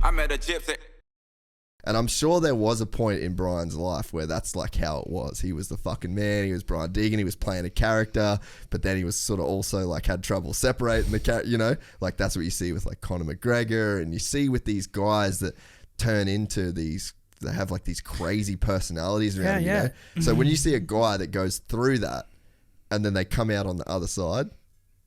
I met a gypsy. And I'm sure there was a point in Brian's life where that's like how it was. He was the fucking man. He was Brian Deegan. He was playing a character, but then he was sort of also like had trouble separating the character, you know? Like that's what you see with like Conor McGregor, and you see with these guys that turn into these, they have like these crazy personalities around, you know? So when you see a guy that goes through that and then they come out on the other side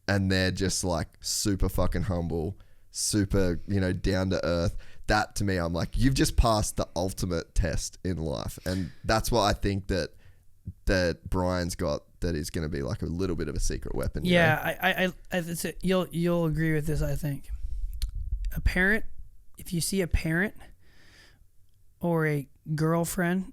and they're just like super fucking humble, super, you know, down to earth, that to me, I'm like, you've just passed the ultimate test in life. And that's what I think that Brian's got, that is going to be like a little bit of a secret weapon. Yeah, you'll agree with this, I think. A parent, if you see a parent or a girlfriend,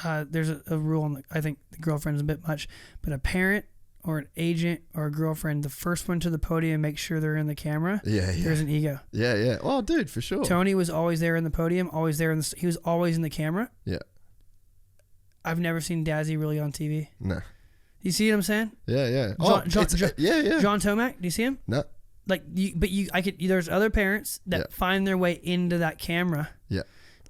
there's a rule, I think the girlfriend's a bit much, but a parent or an agent or a girlfriend, the first one to the podium, make sure they're in the camera. There's an ego. Yeah. Oh, dude, for sure. Tony was always there in the podium, always there he was always in the camera. Yeah. I've never seen Dazzy really on TV. No. You see what I'm saying? Yeah. John Tomac, do you see him? No. Like, there's other parents that find their way into that camera. Yeah.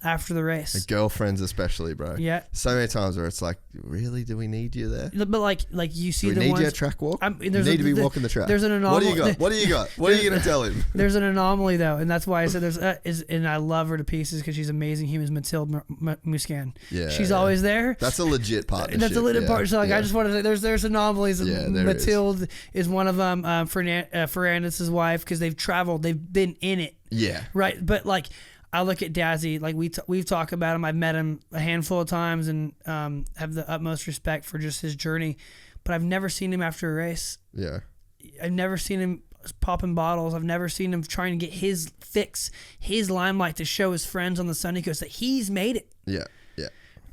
After the race. The girlfriends especially, bro. Yeah. So many times where it's like, really, do we need you there? But like you see do we the need ones, you at track walk? you need to be walking the track. There's an anomaly. What do you got? What are you going to tell him? There's an anomaly though, and that's why I said and I love her to pieces because she's amazing. Humans, Mathilde Muscan. Yeah. She's always there. That's a legit partnership. That's a legit partnership. So like, I just wanted to, there's anomalies. Yeah, Mathilde is one of them. Fernandez's wife, because they've traveled. They've been in it. Yeah. Right. But like, I look at Dazzy, like we've talked about him. I've met him a handful of times and have the utmost respect for just his journey. But I've never seen him after a race. Yeah. I've never seen him popping bottles. I've never seen him trying to get his fix, his limelight to show his friends on the Sunday Coast that he's made it. Yeah.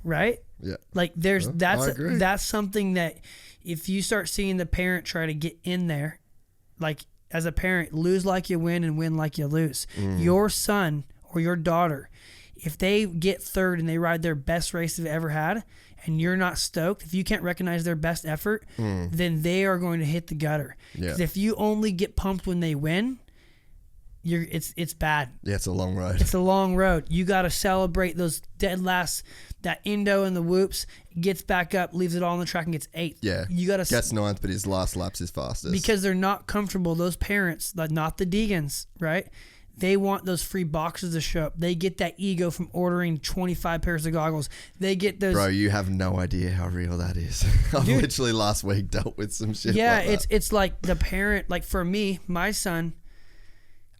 Right? Yeah. Like that's something that if you start seeing the parent try to get in there, like as a parent, lose like you win and win like you lose. Your son or your daughter, if they get third and they ride their best race they've ever had and you're not stoked, if you can't recognize their best effort, then they are going to hit the gutter. Because if you only get pumped when they win, it's bad. Yeah, it's a long road. It's a long road. You got to celebrate those dead last, that Indo and the whoops, gets back up, leaves it all on the track and gets 8th. Yeah. You got to gets 9th, but his last lap's his fastest. Because they're not comfortable. Those parents, like not the Deegans, right? They want those free boxes to show up. They get that ego from ordering 25 pairs of goggles. They get those. Bro, you have no idea how real that is. I literally last week dealt with some shit. Yeah, like it's like the parent. Like for me, my son,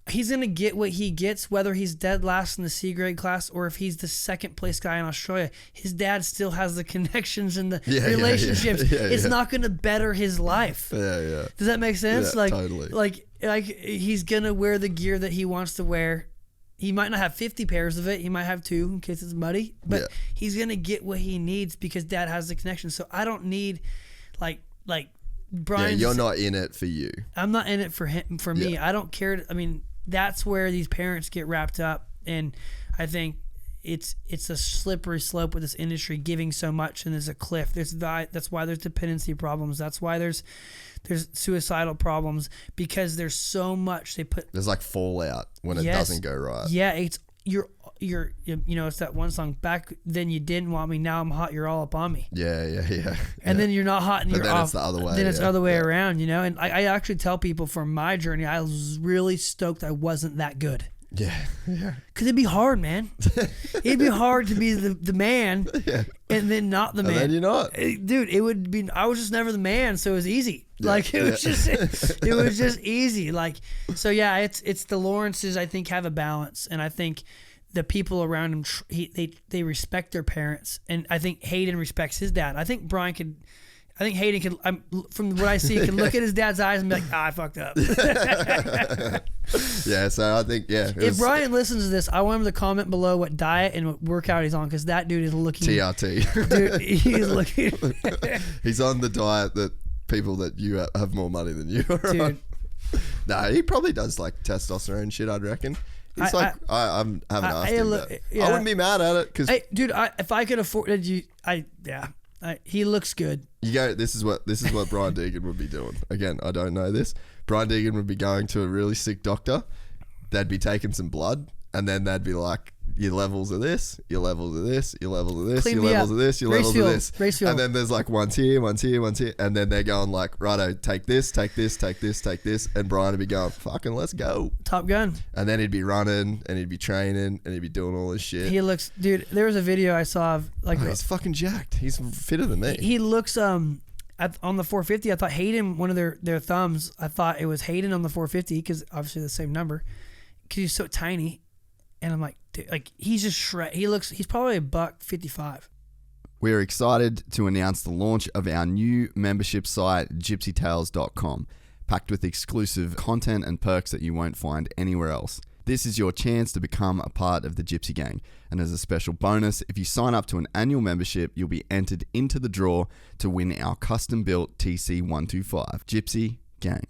he's gonna get what he gets, whether he's dead last in the C grade class or if he's the second place guy in Australia. His dad still has the connections and the relationships. It's not gonna better his life. Yeah. Does that make sense? Yeah, like totally. Like he's gonna wear the gear that he wants to wear. He might not have 50 pairs of it. He might have 2 in case it's muddy. But he's gonna get what he needs because dad has the connection. So I don't need like Brian. Yeah, you're not in it for you. I'm not in it for him. For me, I don't care. I mean, that's where these parents get wrapped up, and I think it's a slippery slope with this industry giving so much, and there's a cliff. That's why there's dependency problems. That's why there's suicidal problems, because there's so much they put. There's like fallout when it doesn't go right. Yeah, it's you're it's that one song, back then you didn't want me, now I'm hot, you're all up on me. Yeah. And then you're not hot and you're off. It's the other way. Then it's the other way around, and I actually tell people from my journey, I was really stoked I wasn't that good. Yeah. Because it'd be hard, man. It'd be hard to be the man and then not the man. And then you're not. Dude, it would be, I was just never the man, so it was easy. Like, it was just easy. Like, so yeah, it's the Lawrences, I think, have a balance. And I think the people around him, they respect their parents. And I think Hayden respects his dad. I think Hayden can, from what I see, can look at his dad's eyes and be like, I fucked up. Yeah, so I think, if Brian listens to this, I want him to comment below what diet and what workout he's on, because that dude is looking. TRT. Dude, he's looking. He's on the diet that people that you have more money than you are Dude. on. No, he probably does like testosterone shit, I'd reckon. He's I haven't asked him that. I wouldn't be mad at it. Cause dude, if I could afford it, he looks good. You go. This is what Brian Deegan would be doing. Again, I don't know this. Brian Deegan would be going to a really sick doctor. They'd be taking some blood, and then they'd be like, your levels are this, your levels are this, your levels are this, Clean your me levels up. are this, your Race levels fuel, are this. race fuel. And then there's like one's here, and then they're going like, righto, take this, take this, take this, take this, and Brian would be going, fucking let's go. Top Gun. And then he'd be running, and he'd be training, and he'd be doing all this shit. He looks, dude. There was a video I saw of like He's fucking jacked. He's fitter than me. he looks on the 450. I thought Hayden, one of their thumbs. I thought it was Hayden on the 450 because obviously the same number. Because he's so tiny, and I'm like, dude, like he's just shred. He's probably a $155. We're excited to announce the launch of our new membership site, gypsytales.com, packed with exclusive content and perks that you won't find anywhere else. This is your chance to become a part of the Gypsy Gang. And as a special bonus, if you sign up to an annual membership, you'll be entered into the draw to win our custom-built TC125. Gypsy Gang.